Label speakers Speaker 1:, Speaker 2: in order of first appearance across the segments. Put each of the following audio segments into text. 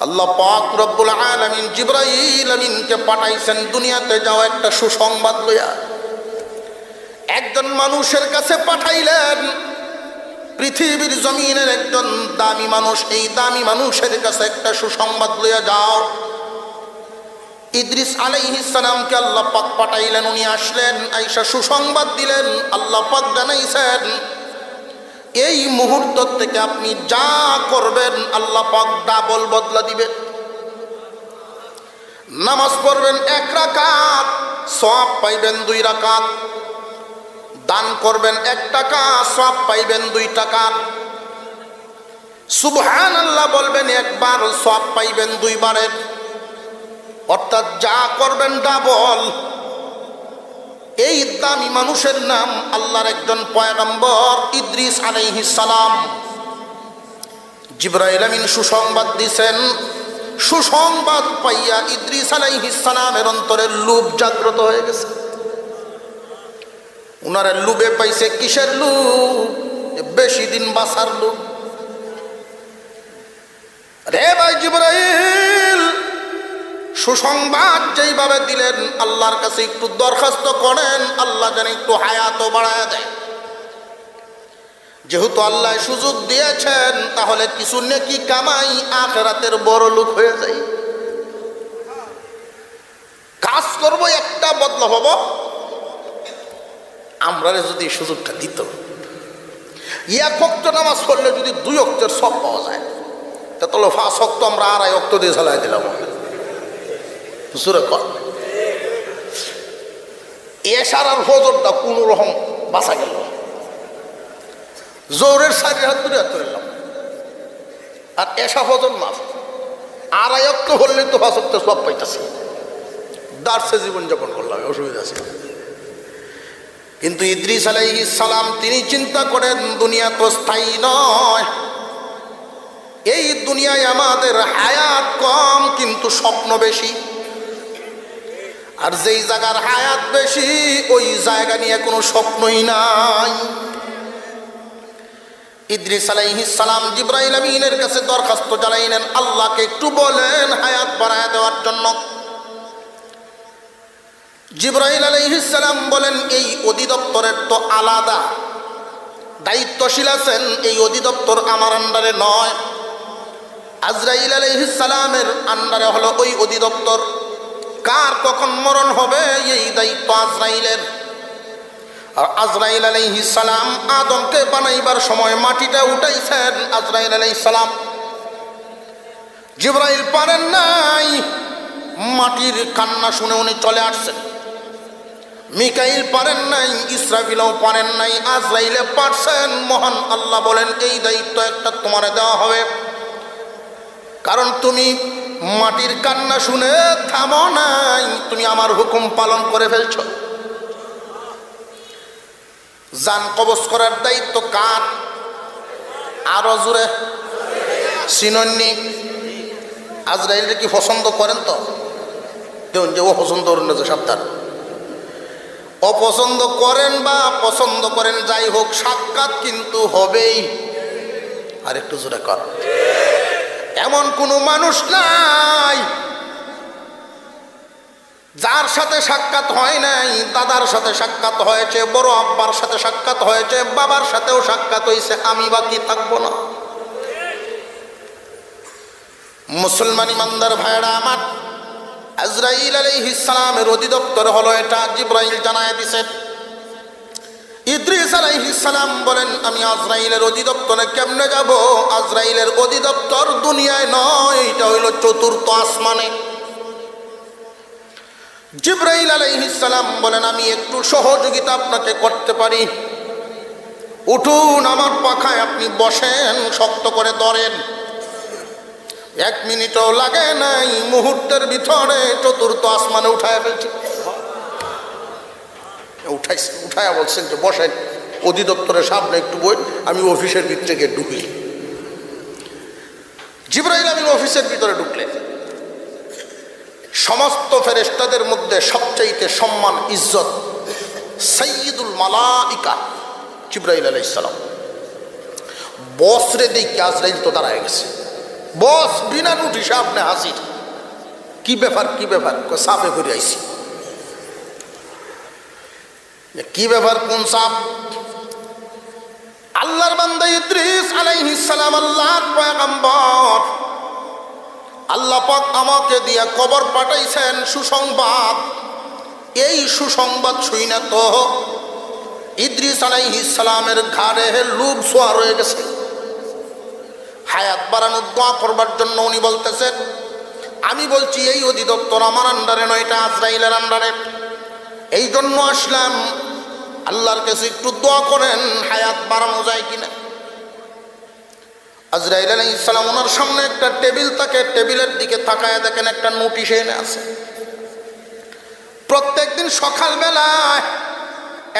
Speaker 1: আল্লাহ পাক রব্বুল আলামিন জিবরাইল আমিনকে পাঠাইছেন দুনিয়াতে যাও একটা সুসংবাদ লইয়া। একজন মানুষের কাছে পাঠাইলেন, পৃথিবীর জমিনের একজন দামি মানুষ, এই দামি মানুষের কাছে একটা সুসংবাদ লইয়া যাও। ইদ্রিস আলাইহিস সালামকে আল্লাহ পাক পাঠাইলেন, উনি আসলেন, আইসা সুসংবাদ দিলেন। আল্লাহ পাক জানাইছেন এই মুহূর্ত থেকে আপনি যা করবেন আল্লাহ পাক ডাবল বদলা দিবেন। নামাজ পড়বেন 1 রাকাত, সওয়াব পাইবেন 2 রাকাত। দান করবেন 1 টাকা, সওয়াব পাইবেন 2 টাকা। সুবহানাল্লাহ বলবেন একবার, সওয়াব পাইবেন 2 বারের। অর্থাৎ যা করবেন ডাবল। এই দামি মানুষের নাম আল্লাহর একজন পয়গম্বর ইদ্রিস আলাইহিস সালাম। জিবরাইল আমিন সুসংবাদ দিছেন। সুসংবাদ পাইয়া ইদ্রিস আলাইহিস সালামের অন্তরের লোভ জাগ্রত হয়ে গেছে। উনারে লোভে পাইছে কিসের লোভ? বেশি দিন বাঁচার লোভ। রে ভাই জিবরাইল, সুসংবাদ যেইভাবে দিলেন আল্লাহর কাছে একটু দরখাস্ত করেন, আল্লাহ যেন একটু হায়াতও বাড়ায় দেয়। যেহেতু আল্লাহ সুযোগ দিয়েছেন, তাহলে কিছু নেকি কামাই, আখিরাতের বড় লোক হয়ে যাই। কাজ করবো, একটা বদলা হব। আমরা যদি সুযোগটা দিত, 1 ওয়াক্ত নামাজ পড়লে যদি 2 ওয়াক্তের সব পাওয়া যায়, তাহলে 5 ওয়াক্ত আমরা 2.5 ওয়াক্ত দিয়ে চালাই দিলাম। এশার আর ফজরটা কোন রকম বাঁচা গেল। জোরের 4 হাত 2 হাত ধরলাম, আর এশা ফজর মাফ। 2.5 ওয়াক্ত হলে তো 5 ওয়াক্ত সব পাইতেছি। দার্সে জীবনযাপন করলাম, অসুবিধা আছে। কিন্তু ইদ্রিস আলাইহিস সালাম তিনি চিন্তা করেন দুনিয়া তো স্থায়ী নয়। এই দুনিয়ায় আমাদের হায়াত কম, কিন্তু স্বপ্ন বেশি। আর যেই জায়গার হায়াত বেশি, ওই জায়গা নিয়ে কোনো স্বপ্নই নাই। ইদ্রিস আলাইহিস সালাম জিবরাইল আমিনের কাছে দরখাস্ত জানাইলেন, আল্লাহকে একটু বলেন হায়াত বাড়ায় দেওয়ার জন্য। জিবরাইল আলাইহিস সালাম বলেন, এই অধিদপ্তরের তো আলাদা দায়িত্বশীল আছেন, এই অধিদপ্তর আমার আন্ডারে নয়। আজরাইল আলাইহিস সালামের আন্ডারে হলো ওই অধিদপ্তর। কার কখন মরণ হবে এই দায়িত্ব আজরাইলের। আর আজরাইল আলাইহিস সালাম আদমকে বানাইবার সময় মাটিটা উঠাইছেন আজরাইল আলাইহিস সালাম। জিবরাইল পারেন নাই, মাটির কান্না শুনে উনি চলে আসছেন। মিকাইল পারেন নাই, ইসরাফিলও পারেন নাই, আজরাইলে পারছেন। মহান আল্লাহ বলেন, এই দায়িত্ব একটা তোমারে দেওয়া হবে, কারণ তুমি মাটির কান্না শুনে থামো নাই, তুমি আমার হুকুম পালন করে ফেলছ। জান কবজ করার দায়িত্ব কার? আরো জোরে সিনন্নি। আজরাইলকে কি পছন্দ করেন? তো দেখুন যে ও পছন্দ করেন না, যে সাবধান। অপছন্দ করেন বা পছন্দ করেন, যাই হোক সাক্ষাৎ কিন্তু হবেই। আর একটু জোরে কর। এমন কোনো মানুষ নাই যার সাথে সাক্ষাৎ হয় নাই। দাদার সাথে সাক্ষাৎ হয়েছে, বড় আব্বার সাথে সাক্ষাৎ হয়েছে, বাবার সাথেও সাক্ষাৎ হয়েছে, আমি বাকি থাকবো না। মুসলমান ইমানদার ভাইরা আমার, আজরাইল আলাইহিস সালামের অধিদপ্তর হলো এটা। জিবরাইল জানায় দিয়েছেন। ইদ্রিস আলাইহিস সালাম বলেন, আমি আজরাইলের অধিদপ্তরে কেমনে যাব? আজরাইলের অধিদপ্তর দুনিয়ায় নয়, এটা হইল 4র্থ আসমানে। জিবরাইল আলাইহিস সালাম বলেন, আমি একটু সহযোগিতা আপনাকে করতে পারি। উঠুন, আমার পাখায় আপনি বসেন, শক্ত করে ধরেন। 1 মিনিটও লাগে নাই, মুহূর্তের ভিতরে 4র্থ আসমানে উঠায় ফেলছে। উঠায়া বলছেন যে বসেন, অধিদপ্তরের সামনে একটু বই, আমি অফিসের ভিতরে গিয়ে ঢুকি। জিবরাইল আমিন অফিসের ভিতরে ঢুকলেন। সমস্ত ফেরেশতাদের মধ্যে সবচাইতে সম্মান ইজ্জত সাইয়্যিদুল মালাইকা জিবরাইল আলাইহিস সালাম। বসরে দেখে আজরাইল তো দাঁড়ায় গেছে। বস বিনা নোটিশে আপনি হাজির। কি ব্যাপার কি ব্যাপার? সাফে করে আইছি। কি ব্যাপার? কোন সাপ? আল্লাহর বান্দা ইদ্রিস আলাইহিস সালাম আল্লাহর পয়গম্বর, আল্লাহ পাক আমাকে দিয়া কবর পাঠাইছেন সুসংবাদ। এই সুসংবাদ শুইনা তো ইদ্রিস আলাইহিস সালামের ঘাড়ে লুভ সোয়ার হয়ে গেছে। হায়াত বাড়ানোর দোয়া করবার জন্য উনি বলতেছেন, আমি বলছি এই অধিদপ্তর আমার আন্ডারে নয়, এটা আজরাইলের আন্ডারে। এই জন্য আসলাম, আল্লাহর কাছে একটু দোয়া করেন হায়াত বাড়ানো যায় কিনা। আজরাইল আলাইহিস সালাম ওনার সামনে একটা টেবিল থাকে, টেবিলের দিকে তাকায় দেখেন একটা নোটিশ এনে আছে। প্রত্যেকদিন সকালবেলায়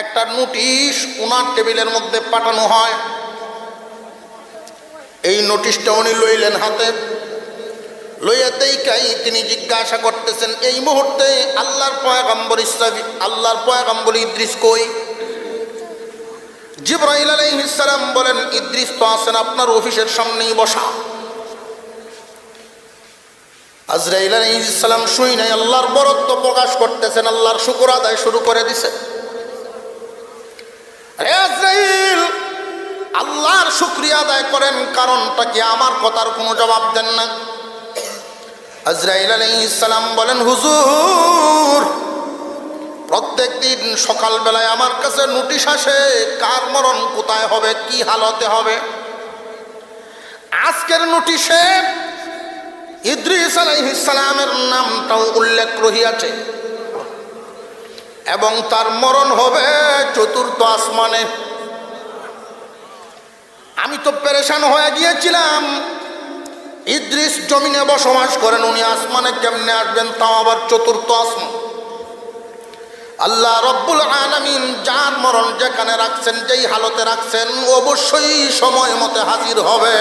Speaker 1: একটা নোটিশ ওনার টেবিলের মধ্যে পাঠানো হয়। এই নোটিশটা উনি লইলেন হাতে, লইয়া দেখাই তিনি জিজ্ঞাসা করতেছেন, এই মুহূর্তে আল্লাহর পয়গম্বর ইদ্রিস কই? জিবরাইল আলাইহিস সালাম বলেন, ইদ্রিস তো আছেন আপনার অফিসের সামনেই বসা। আজরাইল আলাইহিস সালাম শুই নাই, আল্লাহর বরত্ব প্রকাশ করতেছেন, আল্লাহর শুকর আদায় শুরু করে দিছে। আরে আজরাইল, আল্লাহর শুকরিয়া আদায় করেন, কারণটা কি? আমার কথার কোনো জবাব দেন না। আজরাইল আলাইহিস সালাম বলেন, হুজুর, প্রত্যেক দিন সকালবেলায় আমার কাছে নোটিশ আসে কার মরণ কোথায় হবে, কি হালতে হবে। আজকের নোটিশে ইদ্রিস আলাইহিস সালামের নামটাও উল্লেখ রহিয়াছে এবং তার মরণ হবে চতুর্থ আসমানে। আমি তো পেরেশান হয়ে গিয়েছিলাম, ইদ্রিস জমিনে বসবাস করেন, উনি আসমানে কেমনে আসবেন, তাও আবার চতুর্থ আসমান। আল্লাহ রব্বুল আলামিন যার মরণ যেখানে রাখছেন, যেই হালতে রাখছেন, অবশ্যই সময় মতে হাজির হবে।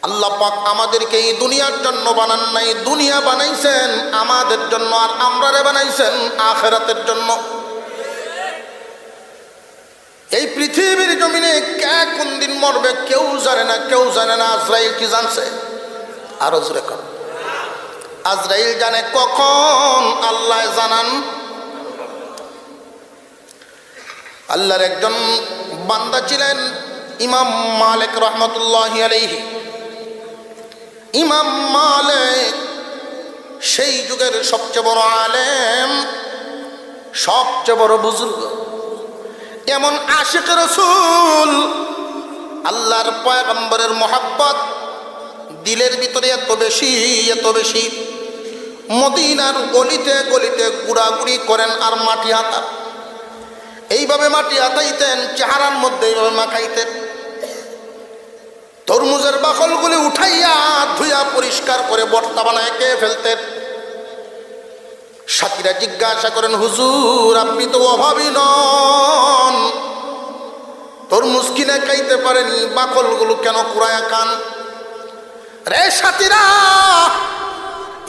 Speaker 1: আল্লাহ পাক আমাদেরকে এই দুনিয়ার জন্য বানান নাই, দুনিয়া বানাইছেন আমাদের জন্য, আর আমরারে বানাইছেন আখিরাতের জন্য। এই পৃথিবীর জমিনে কে কোন দিন মরবে কেউ জানে না, কেউ জানে না। আজরাইল কি জানছে? আরো জোরে কর। আজরাইল জানে কখন, আল্লাহ জানান। আল্লাহর একজন বান্দা ছিলেন ইমাম মালিক রহমতুল্লাহি আলাইহি। ইমাম মালিক সেই যুগের সবচেয়ে বড় আলেম, সবচেয়ে বড় বুজুর্গ, এমন আশিক রাসূল। আল্লাহর পয়গম্বরের মহব্বত দিলের ভিতরে এত বেশি, এত বেশি, মদিনার গলিতে গলিতে ঘোরাঘুরি করেন আর মাটি হাতা। এইভাবে মাটি হাতাইতেন, চেহারার মধ্যে এইভাবে মাখাইতেন। তরমুজের বাকলগুলি উঠাইয়া ধুইয়া পরিষ্কার করে বর্তা বানায় খেয়ে ফেলতেন। সাথীরা জিজ্ঞাসা করেন, হুজুর আপনি তো অভাবী নন, তরমুজ কিনে খাইতে পারেনি, বাকলগুলো কেন কুড়ায়া খান? রে সাথীরা,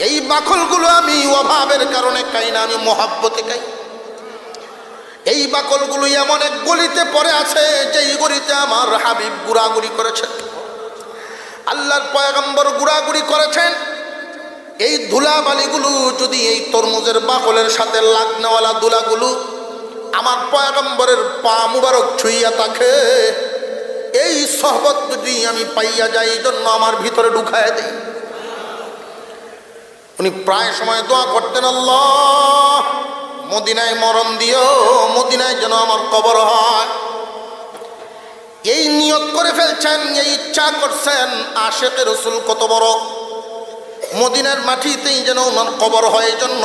Speaker 1: এই বাকলগুলো আমি অভাবের কারণে খাই না, আমি মহাব্বতে খাই। এই বাকলগুলো এমন এক গলিতে পড়ে আছে, যেই গলিতে আমার হাবিব ঘোরাঘুরি করেছেন, আল্লাহর পয়গম্বর ঘোরাঘুরি করেছেন। এই ধুলাবালিগুলো যদি এই তরমুজের বাকলের সাথে লাগনেওয়ালা ধুলাগুলো আমার পয়গম্বরের পা মুবারক ছুঁইয়া থাকে, এই সহবত যদি আমি পাইয়া যাই, এই জন্য আমার ভিতরে ঢুকায় দেই। উনি প্রায় সময় দোয়া করতেন, আল্লাহ মদিনায় মরণ দিও, মদিনায় যেন আমার কবর হয়। এই নিয়ত করে ফেলছেন, এই ইচ্ছা করছেন। আশিকে রাসূল কত বড়, মদিনার মাটিতেই যেন ওনার কবর হয়। এই জন্য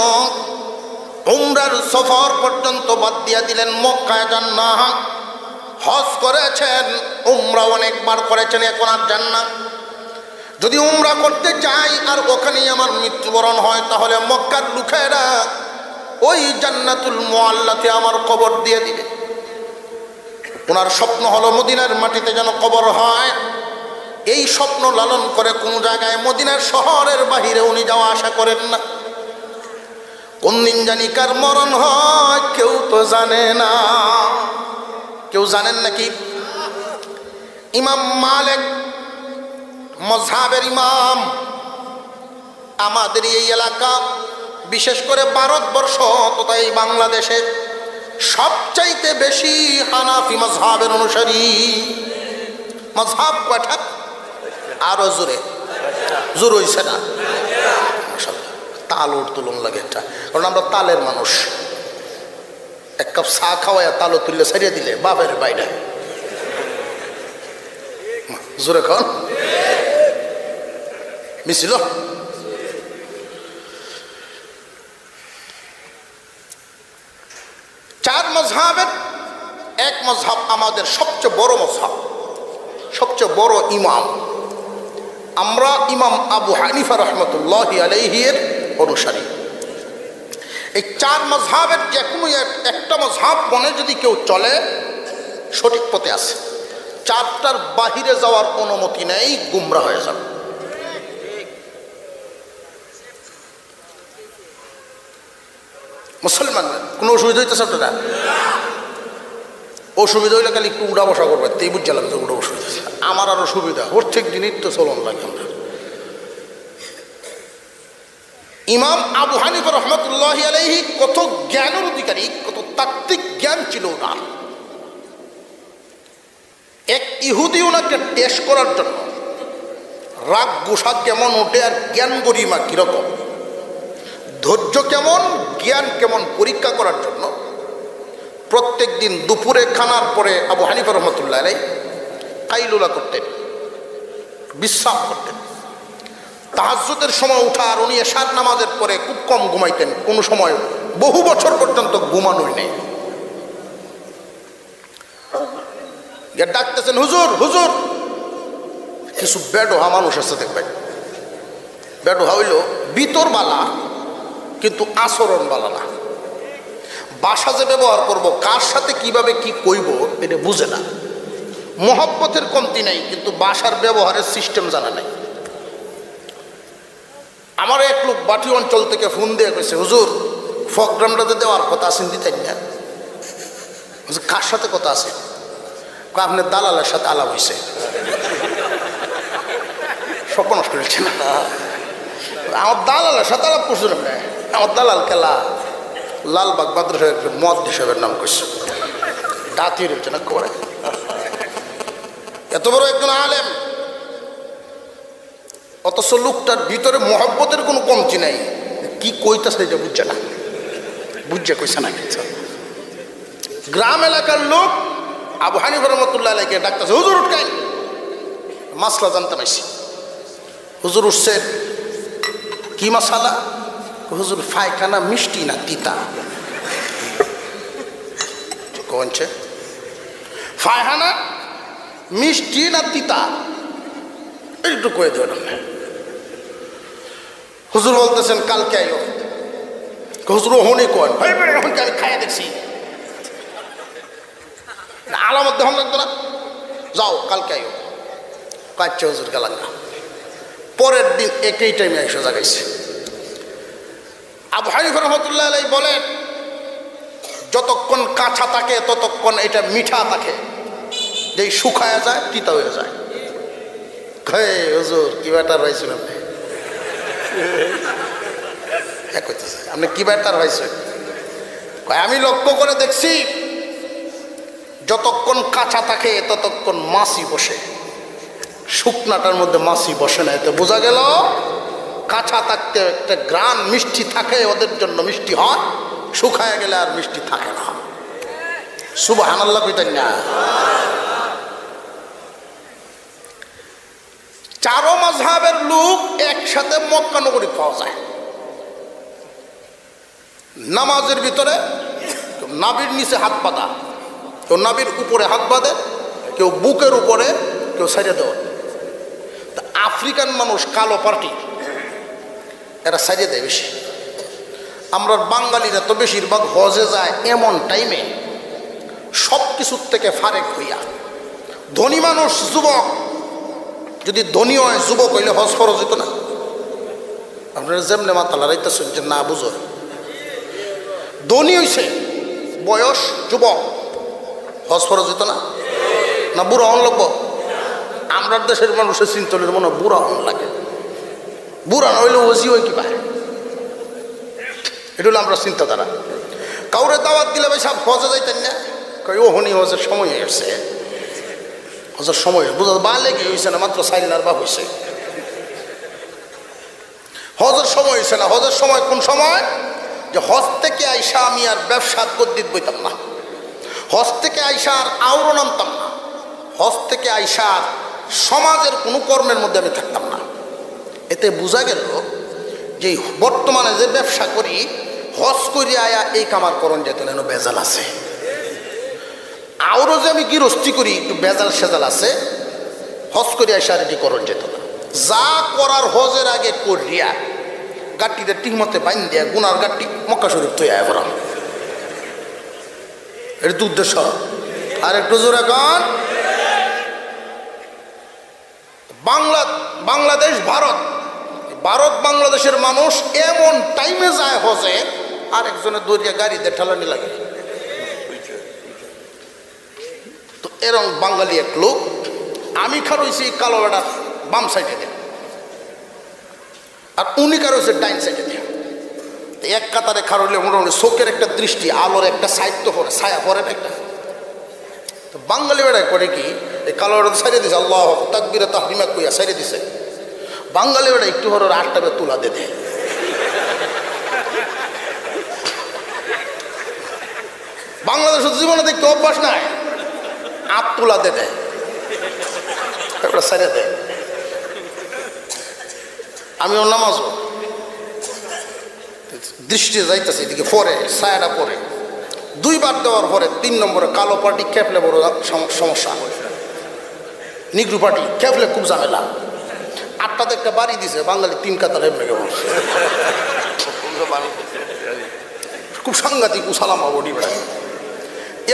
Speaker 1: উমরার সফর পর্যন্ত বাদ দিয়া দিলেন, মক্কায় যান না। হজ করেছেন, উমরা অনেকবার করেছেন, এখন আর যান না। যদি উমরা করতে চাই আর ওখানেই আমার মৃত্যুবরণ হয়, তাহলে মক্কার লোকেরা ওই জান্নাতুল মুআল্লাতে আমার কবর দিয়ে দিবে। ওনার স্বপ্ন হলো মদিনার মাটিতে যেন কবর হয়। এই স্বপ্ন লালন করে কোন জায়গায় মদিনার শহরের বাহিরে উনি যাওয়া আশা করেন না। কোন দিন জানি কার মরণ হয় কেউ তো জানে না। কেউ জানেন নাকি? ইমাম মালিক মাযহাবের ইমাম। আমাদের এই এলাকা, বিশেষ করে ভারতবর্ষ তথা এই বাংলাদেশে সবচাইতে বেশি হানাফি মাযহাবের অনুসারী। মাযহাব কয়টা? আরো জোরে, জোর হইছে না? তাল উত্তোলন লাগে এটা, কারণ আমরা তালের মানুষ। এক কাপ চা খাওয়ায় তালও তুললে ছাড়িয়ে দিলে বাপের বাইরে। জোরে খান মিছিল। চার মাযহাবের এক মাযহাব আমাদের সবচেয়ে বড় মাযহাব, সবচেয়ে বড় ইমাম। আমরা ইমাম আবু হানিফা রাহমাতুল্লাহি আলাইহি এর অনুসারী। এই চার মাযহাবের যে কোনো একটা মাযহাব মনে যদি কেউ চলে, সঠিক পথে আছে। চারটার বাহিরে যাওয়ার অনুমতি নেই, গুমরা হয়ে যাবে। মুসলমান কোনো অসুবিধা হইতেছে আপনারা? অসুবিধা হইলে খালি একটু উড়া বসা করবে, তাই বুঝলাম যে উড়া অসুবিধা। আমার আরো সুবিধা, প্রত্যেক দিনই তো চলন লাগে। আমরা ইমাম আবু হানিফা রাহমাতুল্লাহি আলাইহি কত জ্ঞানের অধিকারী, কত তাত্ত্বিক জ্ঞান ছিল ওনার। এক ইহুদি ওনাকে টেস্ট করার জন্য, রাগ গোসা কেমন ওঠে আর জ্ঞান গরিমা কিরকম, ধৈর্য কেমন, জ্ঞান কেমন পরীক্ষা করার জন্য প্রত্যেক দিন দুপুরে খানার পরে আবু হানিফা রাহমাতুল্লাহি আলাইহি কাইলুলা করতেন, বিশ্রাম করতেন। তাহাজ্জুদের সময় উঠা, আর উনি এশার নামাজের পরে খুব কম ঘুমাইতেন, কোনো সময় বহু বছর পর্যন্ত ঘুমানোই নেই। ডাকতেছেন, হুজুর হুজুর। কিছু বেডোহা মানুষ আছে দেখবেন, বেডোহা হইল ভিতর বালা কিন্তু আচরণ বালা না। ভাষা যে ব্যবহার করব, কার সাথে কিভাবে কি কইব এটা বুঝে না। মহব্বতের কমতি নাই, কিন্তু ভাষার ব্যবহারের সিস্টেম জানা নাই। আমার এক লোক বাটি অঞ্চল থেকে ফোন দিয়ে কইছে, হুজুর প্রোগ্রামটাতে দেওয়ার কথা আছেন, দিতেন না? কার সাথে কথা আছে? আপনার দালালের সাথে আলাপ হয়েছে। স্বপ্ন নষ্ট হয়েছে না? আমার দালালের সাথে আলাপ করছিল না। আমার দালাল কেলা লালবাগ মাদ্রাসার মদ হিসাবের নাম করছে, ডাতি রয়েছে না করে। এত বড় একজন আলেম, অথচ লোকটার ভিতরে মহব্বতের কোনো কমতি নাই। কি কইতাছে এটা বুঝছে না, বুঝছে কইছে না কিছু। গ্রাম এলাকার লোক আবু হানিফা রাহমাতুল্লাহি আলাইহি ডাকতেছে, হুজুর উঠকাই, মাসলা জানতে পাইছি। হুজুর উঠছে, কি মাসালা? হুজুর পায়খানা মিষ্টি না তিতা? কোনছে পায়খানা মিষ্টি না তিতা একটু কয়ে দেবেন। হুজুর বলতেছেন কালকে আইও। হুজুর হনে কোন এখন আমি খাইয়া দেখছি, আলামত দেখান লাগতো না, যাও কালকে আইও। কাচ্চা হুজুর গেলাম না। পরের দিন একই টাইমে এসে জাগাইছে। আবু হানিফা রাহমাতুল্লাহি আলাইহি বলেন, যতক্ষণ কাঁচা থাকে ততক্ষণ এটা মিঠা থাকে, যেই শুকায়া যায় তিতা হয়ে যায়। হুজুর কি ব্যাটার হয়েছিল আপনি? আপনি কি ব্যাটার হয়েছে? আমি লক্ষ্য করে দেখছি, যতক্ষণ কাঁচা থাকে ততক্ষণ মাছি বসে, শুকনাটার মধ্যে মাছি বসে না। এতে বোঝা গেল কাঁচা থাকতে একটা গ্রান মিষ্টি থাকে, ওদের জন্য মিষ্টি হয়, শুকায় গেলে আর মিষ্টি থাকে না। সুবহানাল্লাহ কইতেন না? চারো মাযহাবের লোক একসাথে মক্কা নগরী পাওয়া যায়। নামাজের ভিতরে নাভির নিচে হাত বাঁধা, কেউ নাভির উপরে হাত বাঁধে, কেউ বুকের উপরে, কেউ সাইডে দেওয়া। আফ্রিকান মানুষ কালো পার্টি, এরা সাইডে দেয় বেশি। আমরা বাঙালিরা তো বেশিরভাগ হজে যায় এমন টাইমে সব কিছুর থেকে ফারেক হইয়া। ধনী মানুষ যুবক, যদি ধনী হয় যুবক হইলে হজ ফরজ হইত না? আপনারা যেমনি মাথা লড়াইতেছেন যে না বুঝো, ধনী হইছে বয়স যুবক, হজ ফরজ হইত না? না বুড়ো হন লাগবো? আমরা দেশের মানুষের চিন্তা হলে মনে বুড়া হন লাগে, বুড়া না হইলে ওজি হয় কি পায়, এটা হলো আমরা চিন্তাধারা। কাউরে দাওয়াত দিলে ভাই সব হজে যাইতেন না, কই ও হনি হজের সময় হয়ে গেছে, হজের সময় বুঝা বালে কি হয়েছে না, মাত্র সাইলার বা হয়েছে, হজের সময় হয়েছে না। হজের সময় কোন সময়? যে হজ থেকে আইসা আমি আর ব্যবসার গদ্দিত বইতাম না, হজ থেকে আইসা আর আওরও নামতাম না, হজ থেকে আইসা আর সমাজের কোনো কর্মের মধ্যে আমি থাকতাম না। এতে বোঝা গেল যে বর্তমানে যে ব্যবসা করি, হজ করি আয়া এই কামার করণ যেত না, বেজাল আছে। আরও যে আমি গৃহস্থী করি একটু বেজাল সেজাল আছে, হজ করি আইসা আর এটি করণ যেত না। যা করার হজের আগে করিয়া গাটিতে টিকমতে বাইন দিয়া গুনার গাটি মক্কা শরীফ তৈরি আয় করা, এটা তো উদ্দেশ্য। আর একটু জোরে গান। বাংলাদেশ ভারত বাংলাদেশের মানুষ এমন টাইমে যায় হজে, আর একজনের দরিয়া গাড়িতে ঠেলানি লাগে। তো এরকম বাঙালি এক লোক, আমি খারইছি কালো বেড়া বাম সাইডে দেয়, আর উনি কারোছে ডাইন সাইডে দেয়। এক কাতারে খারইলে মোটামুটি চোখের একটা দৃষ্টি, আলোর একটা সাহিত্য পড়ে, ছায়া পড়ে একটা। তো বাঙালি বেড়ায় করে কি, এই কালো বেড়া সাইডে দিছে, আল্লাহ তাকবীরে তাহরিমা কইয়া সাইডে দিছে। বাঙালি বেড়া একটু হর 8টা বে তুলা দে দেয়। বাংলাদেশের জীবনে দেখতে অভ্যাস নাই, আপ তুলা দে দেয়, সাইডে দেয়। আমি ওর নামাজও দৃষ্টি যাইতেছে এদিকে, পরে ছায়াটা পরে 2 বার দেওয়ার পরে 3 নম্বরে কালো পার্টি খেপলে বড় সমস্যা, নিগ্রু পার্টি খেপলে খুব ঝামেলা। 8টাতে একটা বাড়ি দিছে, বাঙালি 3 কাতার এমনি কেমন খুব সাংঘাতিক উসালামা বডি বেড়ায়।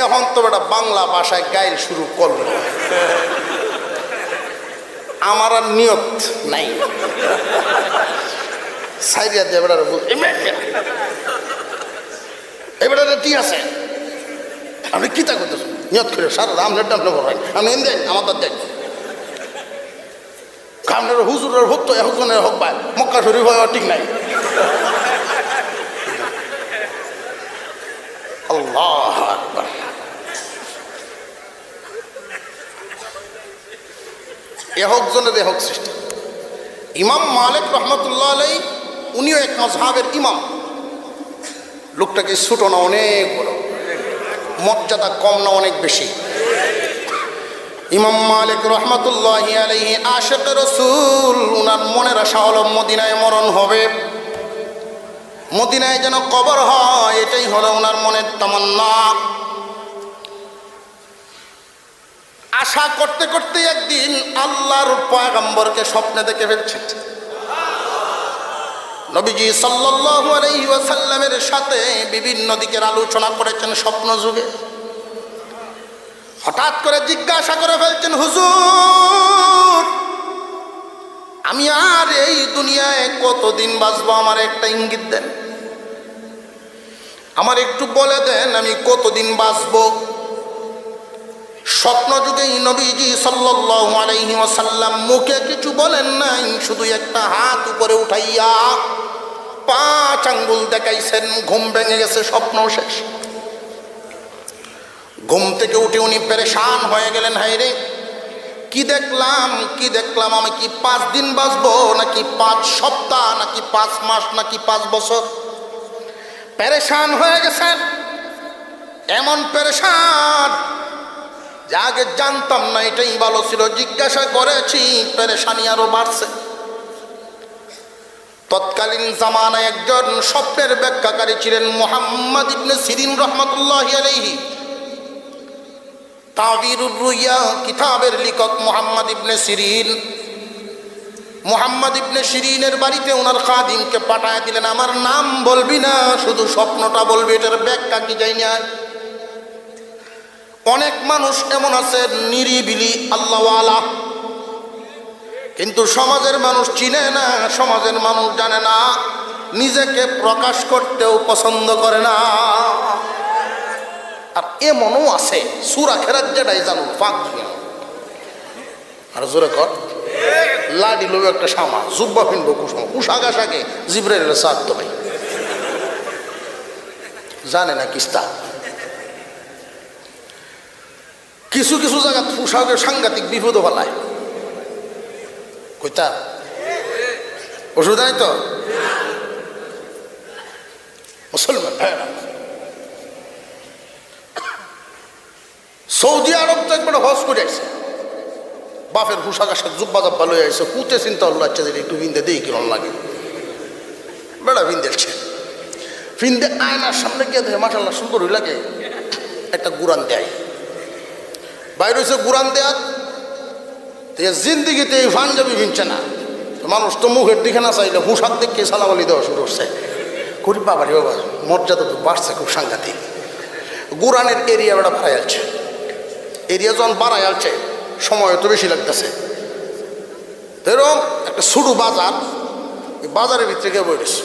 Speaker 1: এখন তো বেটা বাংলা ভাষায় গাইল শুরু করলো, আমার আর নিয়ত নাই। সাইডিয়া দিয়ে বেড়ার এবার ঠিক আছে, আপনি কিতা করতেছেন নিয়ত করে সারা রামলের টামলে বড় আপনি এন দেন আমার দেন আপনার হুজুরের হোক তো একজনের হোক ভাই, মক্কা শরীফ হয় ঠিক নাই। আল্লাহ আকবার। এহক জনের এহক সৃষ্টি। ইমাম মালিক রহমতুল্লাহ আলাই, উনিও এক মাযহাবের ইমাম। লোকটাকে ছোট না অনেক বড়, মর্যাদা কম না অনেক বেশি। ইমাম মালিক রহমতুল্লাহ আলাইহি আশিক রাসূল, উনার মনের আশা হলো মদিনায় মরণ হবে, মদিনায় যেন কবর হয়, এটাই হলো ওনার মনের তামান্না। আশা করতে করতে একদিন আল্লাহর পয়গম্বরকে স্বপ্নে দেখে ফেলছেন। নবীজি সাল্লাল্লাহু আলাইহি ওয়াসাল্লামের সাথে বিভিন্ন দিকের আলোচনা করেছেন স্বপ্ন যুগে। হঠাৎ করে জিজ্ঞাসা করে ফেলছেন, হুজুর আমি আর এই দুনিয়ায় কতদিন বাঁচবো, আমার একটা ইঙ্গিত দেন, আমার একটু বলে দেন আমি কতদিন বাঁচবো। স্বপ্ন যুগেই নবীজি সাল্লাল্লাহু আলাইহি ওয়াসাল্লাম মুখে কিছু বলেন নাই, শুধু একটা হাত উপরে উঠাইয়া 5 আঙ্গুল দেখাইছেন। ঘুম ভেঙে গেছে, স্বপ্ন শেষ। ঘুম থেকে উঠে উনি পেরেশান হয়ে গেলেন, হায় রে কি দেখলাম আমি কি 5 দিন বাঁচবো নাকি 5 সপ্তাহ নাকি 5 মাস নাকি 5 বছর। পেরেশান হয়ে গেছেন, এমন পেরেশান যে আগে জানতাম না, এটাই ভালো ছিল, জিজ্ঞাসা করেছি পেরেশানি আরো বাড়ছে। তৎকালীন জামানায় একজন স্বপ্নের ব্যাখ্যাকারী ছিলেন মুহাম্মদ ইবনে সিরিন রহমাতুল্লাহি আলাইহি। তাবিরুর রুইয়া কিতাবের লেখক মুহাম্মদ ইবনে সিরিন। মুহাম্মদ ইবনে সিরিনের বাড়িতে ওনার খাদিমকে পাঠায় দিলেন, আমার নাম বলবি না, শুধু স্বপ্নটা বলবি, এটার ব্যাখ্যা কি যাই না। অনেক মানুষ এমন আছে নিরিবিলি আল্লাহওয়ালা, কিন্তু সমাজের মানুষ চিনে না, সমাজের মানুষ জানে না, নিজেকে প্রকাশ করতেও পছন্দ করে না। আর এমনও আছে সূরা খেরাত যেটাই জানো ফাঁক আর জোরে কর লাডি লোক একটা সামা জুব্বা ফিনবো কুসমা পোশাক আশাকে জিব্রাইল সাদ তো ভাই জানে না কিস্তা কিছু কিছু জায়গা পোশাকের সাংঘাতিক বিপদ ফেলায় কইতা অসুবিধা নাই তো মুসলমান ভাইরা সৌদি আরব তো একবার হজ করে আসছে বাপের পোশাক আশাক জুব্বা জাব্বা লয়ে আসছে কুতে চিন্তা হল আচ্ছা যে একটু ভিন্দে দিই কিরম লাগে বেড়া ভিন্দেছে ভিন্দে আয়নার সামনে গিয়ে দেখে মাশাআল্লাহ সুন্দরই লাগে একটা গুরান দেয় বাইরে হয়েছে গুরান দেয়া জিন্দিগিতে এই পাঞ্জাবি ভিনছে না মানুষ তো মুখের দিকে না চাইলে পোশাক দেখে সালাম আলি দেওয়া শুরু করছে করি বাবারি বাবা মর্যাদা তো বাড়ছে খুব সাংঘাতিক গুরানের এরিয়া বেড়া বাড়াই আছে এরিয়া যখন বাড়াই আছে সময় তো বেশি লাগতেছে এরকম একটা ছোটো বাজার এই বাজারের ভিতরে গিয়ে বইছে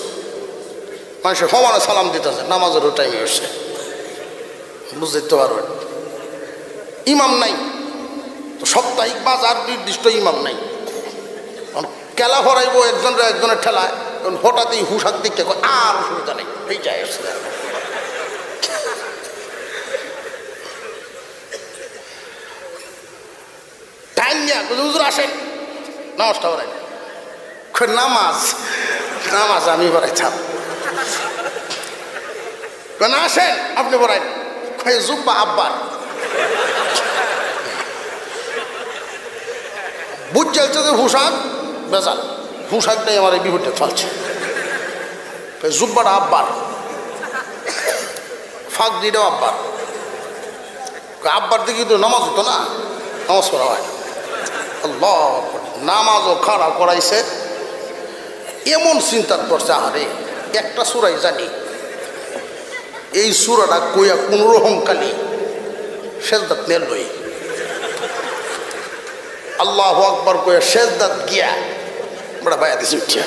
Speaker 1: মানুষের সমানে সালাম দিতেছে নামাজেরও টাইমে এসছে বুঝতে পারবেন ইমাম নাই তো সাপ্তাহিক বাজার নির্দিষ্ট ইমাম নাই কেলা ভরাইব একজনের ঠেলায় হঠাৎই হুশাক দিকতে আর অসুবিধা নেই এই যায় আসছে টাইম নিয়ে হুজুর আসেন নামাজটা ভরাই নামাজ আমি ভরাইতাম না আসেন আপনি ভরাই জুব্বা আব্বার বুঝ চলছে যে পোশাক বেজাল পোশাকটাই আমার এই বিপদটা চলছে জুব্বাটা আব্বার ফাঁক দিটাও আব্বার আব্বার দিকে তো নামাজ হতো না নামাজ পড়া হয় আল্লাহ নামাজও খাড়া করাইছে এমন চিন্তা করছে আরে একটা সুরাই জানি এই সুরাটা কইয়া কোনো রকম কালি সেজদাত নেল লই আল্লাহু আকবার কইয়া সেজদাত গিয়া বড় ভাইয়া দিছে উঠিয়া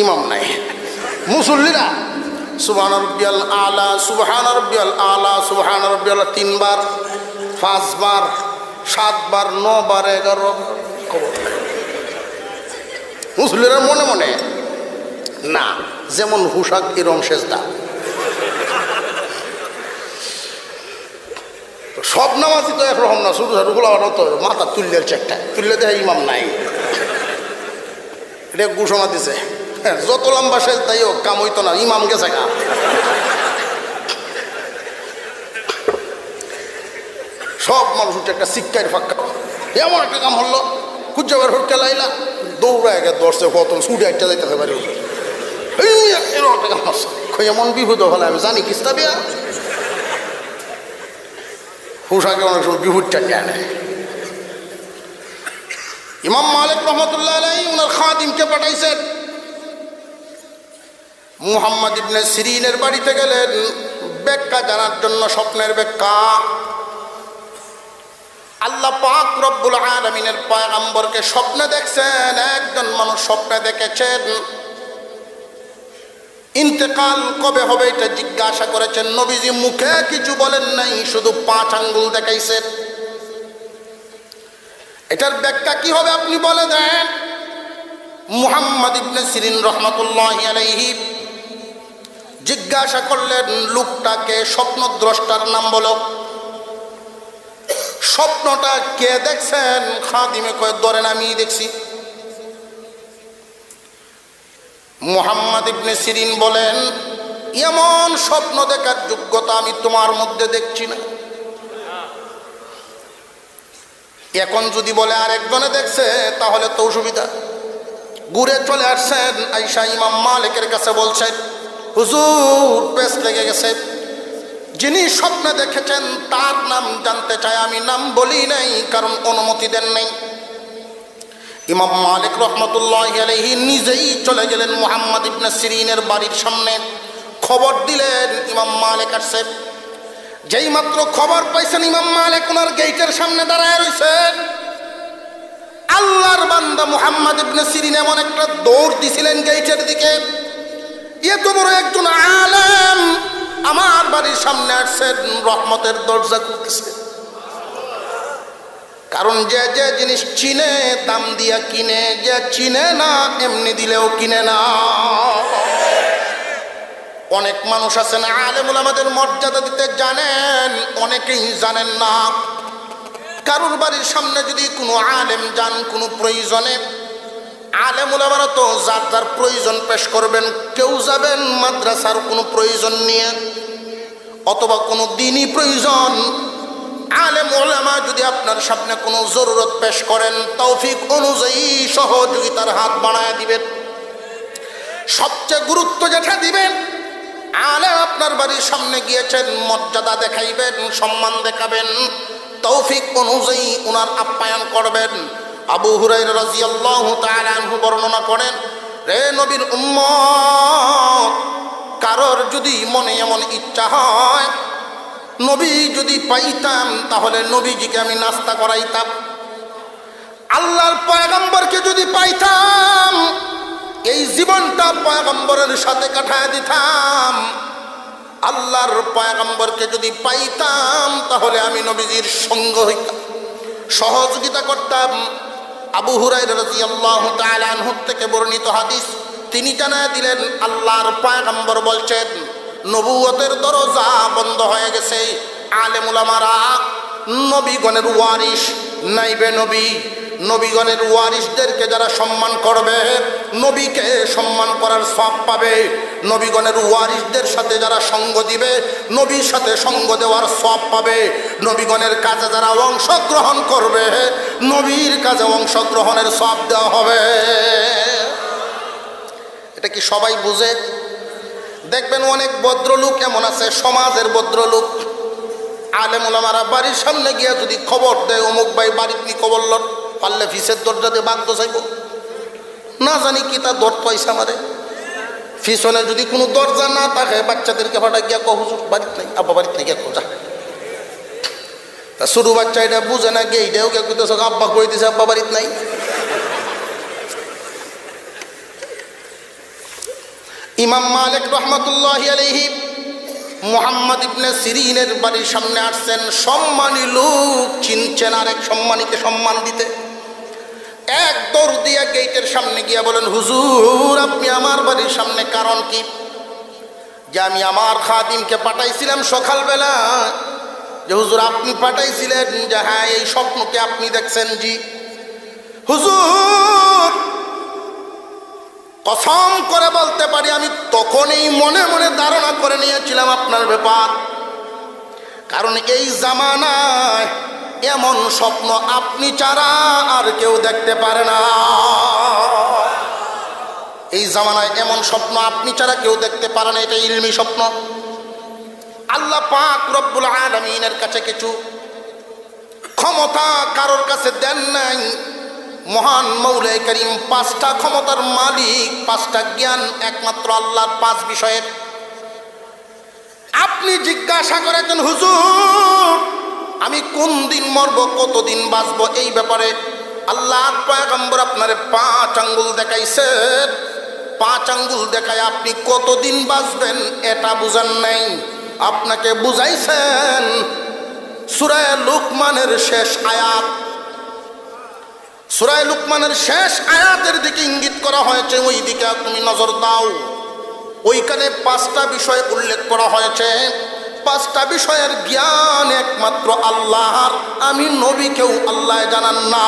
Speaker 1: ইমাম নাই মুসল্লিরা সুবহান রাব্বিয়াল আলা সুবহান রাব্বিয়াল আলা সুবহান রাব্বিয়াল 3 বার 5 বার 7 বার 9 বার 11 খবর মুসল্লিরা মনে মনে না যেমন হুশাক এরম সেজদা সব নামাজই তো একরকম না শুরু হুলাবার হতো মাথা তুললে চেকটা তুললে দেখে ইমাম নাই এটা ঘোষণা দিছে যত লম্বা সেজদাই হোক কাম হইতো না ইমাম গেছে গা সব মানুষ উঠে একটা শিক্ষার ফাঁকা এমন একটা কাম হলো কুজাবার হুটকে লাইলা দৌড়া একে দর্শে কত ছুটে একটা যাইতে পারি এরকম একটা কাম হচ্ছে এমন বিভূত হলে আমি জানি কিস্তা বিয়া পোশাকে অনেক সময় বিভূতটা নিয়ে নেয় ইমাম মালিক রহমতুল্লাহ আলাইহি ওনার খাদিমকে পাঠাইছেন মুহাম্মদ ইবনে সিরিনের বাড়িতে গেলেন ব্যাখ্যা জানার জন্য স্বপ্নের ব্যাখ্যা আল্লাহ পাক রব্বুল আলামিনের পয়গম্বরকে স্বপ্নে দেখছেন একজন মানুষ স্বপ্নে দেখেছেন ইন্তেকাল কবে হবে এটা জিজ্ঞাসা করেছেন নবীজি মুখে কিছু বলেন নাই শুধু 5 আঙ্গুল দেখাইছেন এটার ব্যাখ্যা কি হবে আপনি বলে দেন মুহাম্মদ ইবনে সিরিন রহমাতুল্লাহি আলাইহি জিজ্ঞাসা করলেন লোকটাকে স্বপ্নদ্রষ্টার নাম বলো স্বপ্নটা কে দেখছেন খাদিমে কয়ে ধরেন আমি দেখছি মুহাম্মদ ইবনে সিরিন বলেন এমন স্বপ্ন দেখার যোগ্যতা আমি তোমার মধ্যে দেখছি না এখন যদি বলে আরেকজনে দেখছে তাহলে তো অসুবিধা ঘুরে চলে আসছেন আয়েশা ইমাম মালিকের কাছে বলছেন হুজুর পেশ লেগে গেছে যিনি স্বপ্ন দেখেছেন তার নাম জানতে চাই আমি নাম বলি নাই কারণ অনুমতি দেন নাই ইমাম মালিক রহমতুল্লাহি আলাইহি নিজেই চলে গেলেন মুহাম্মদ ইবনে সিরিনের বাড়ির সামনে খবর দিলেন ইমাম মালিক আসছে যেই মাত্র খবর পাইছেন ইমাম মালিক ওনার গেটের সামনে দাঁড়ায় রয়েছেন আল্লাহর বান্দা মুহাম্মদ ইবনে সিরিন এমন একটা দৌড় দিছিলেন গেটের দিকে এত বড় একজন আলেম আমার বাড়ির সামনে আসছেন রহমতের দরজা খুলতেছে কারণ যে যে জিনিস চিনে দাম দিয়া কিনে, যে চিনে না এমনি দিলেও কিনে না। অনেক মানুষ আছেন আলেম ওলামাদের মর্যাদা দিতে জানেন, অনেকেই জানেন না। কারুর বাড়ির সামনে যদি কোনো আলেম যান কোনো প্রয়োজনে, আলেম ওলামারা তো যার যার প্রয়োজন পেশ করবেন। কেউ যাবেন মাদ্রাসার কোনো প্রয়োজন নিয়ে অথবা কোনো দিনই প্রয়োজন। আলেম ওলামা যদি আপনার সামনে কোনো জরুরত পেশ করেন, তৌফিক অনুযায়ী সহযোগিতার হাত বাড়ায় দিবেন। সবচেয়ে গুরুত্ব যেটা দিবেন, আলেম আপনার বাড়ির সামনে গিয়েছেন, মর্যাদা দেখাইবেন, সম্মান দেখাবেন, তৌফিক অনুযায়ী ওনার আপ্যায়ন করবেন। আবু হুরায়রা রাদিয়াল্লাহু তাআলা আনহু বর্ণনা করেন, রে নবীর উম্মত, কারোর যদি মনে এমন ইচ্ছা হয় নবী যদি পাইতাম তাহলে নবীজিকে আমি নাস্তা করাইতাম। আল্লাহর পয়গম্বরকে যদি পাইতাম এই জীবনটা পয়গম্বরের সাথে কাটায় দিতাম। আল্লাহর পয়গম্বরকে যদি পাইতাম তাহলে আমি নবীজির সঙ্গ হইতাম, সহযোগিতা করতাম। আবু হুরায়রা রাদিয়াল্লাহু তাআলা আনহু থেকে বর্ণিত হাদিস, তিনি জানায় দিলেন আল্লাহর পয়গম্বর বলছেন নবুয়তের দরজা বন্ধ হয়ে গেছে। আলেম উলামারা নবীগণের ওয়ারিস, নাইবে নবী, নবীগণের ওয়ারিসদেরকে যারা সম্মান করবে নবীকে সম্মান করার সওয়াব পাবে। নবীগণের ওয়ারিসদের সাথে যারা সঙ্গ দিবে নবীর সাথে সঙ্গ দেওয়ার সওয়াব পাবে। নবীগণের কাজে যারা অংশগ্রহণ করবে নবীর কাজে অংশগ্রহণের সওয়াব দেওয়া হবে। এটা কি সবাই বুঝে? দেখবেন অনেক ভদ্রলোক এমন আছে, সমাজের ভদ্রলোক, আলেম ওলামারা বাড়ির সামনে গিয়া যদি খবর দেয় অমুক ভাই বাড়িতে নি খবর লট, পারলে ফিসের দরজা দিয়ে বাধ্য চাইব, না জানি কি তার দর পয়সা মারে। পিছনে যদি কোনো দরজা না থাকে বাচ্চাদেরকে ফাটা গিয়া কহ হুজুর বাড়িতে নেই, আব্বা বাড়িতে নেই, গিয়া খোঁজা। তা শুরু বাচ্চা এটা বুঝে না, গিয়ে এইটাও গিয়ে কইতেছ আব্বা কই দিছে আব্বা বাড়িতে নাই। ইমাম মালিক রহমতুল্লাহি আলাইহি মুহাম্মদ ইবনে সিরিনের বাড়ির সামনে আসছেন। সম্মানী লোক, চিনছেন আরেক সম্মানীকে সম্মান দিতে। এক দৌড় দিয়ে গেটের সামনে গিয়া বলেন, হুজুর আপনি আমার বাড়ির সামনে কারণ কি? যে আমি আমার খাদিমকে পাঠাইছিলাম সকালবেলা, যে হুজুর আপনি পাঠাইছিলেন, যে হ্যাঁ এই স্বপ্নকে আপনি দেখছেন? জি হুজুর, কসম করে বলতে পারি আমি তখনই মনে মনে ধারণা করে নিয়েছিলাম আপনার ব্যাপার। কারণ এই জামানায় এমন স্বপ্ন আপনি ছাড়া আর কেউ দেখতে পারে না। এই জামানায় এমন স্বপ্ন আপনি ছাড়া কেউ দেখতে পারে না। এটা ইলমি স্বপ্ন। আল্লাহ পাক রব্বুল আলামিনের কাছে কিছু ক্ষমতা কারোর কাছে দেন নাই। মহান মৌলাই করিম পাঁচটা ক্ষমতার মালিক, পাঁচটা জ্ঞান একমাত্র আল্লাহর, পাঁচ বিষয়ের। আপনি জিজ্ঞাসা করেছেন হুজুর আমি কোন দিন মরব, কতদিন বাঁচবো, এই ব্যাপারে আল্লাহর পয়গম্বর আপনারে 5 আঙ্গুল দেখাইছেন। 5 আঙ্গুল দেখায় আপনি কতদিন বাঁচবেন এটা বুঝেন নাই। আপনাকে বুঝাইছেন সূরা লুকমানের শেষ আয়াত। সূরা লুকমানের শেষ আয়াতের দিকে ইঙ্গিত করা হয়েছে, ওই দিকে তুমি নজর দাও। ওইখানে 5টা বিষয় উল্লেখ করা হয়েছে। 5টা বিষয়ের জ্ঞান একমাত্র আল্লাহর, আমি নবীকেও আল্লাহ জানান না।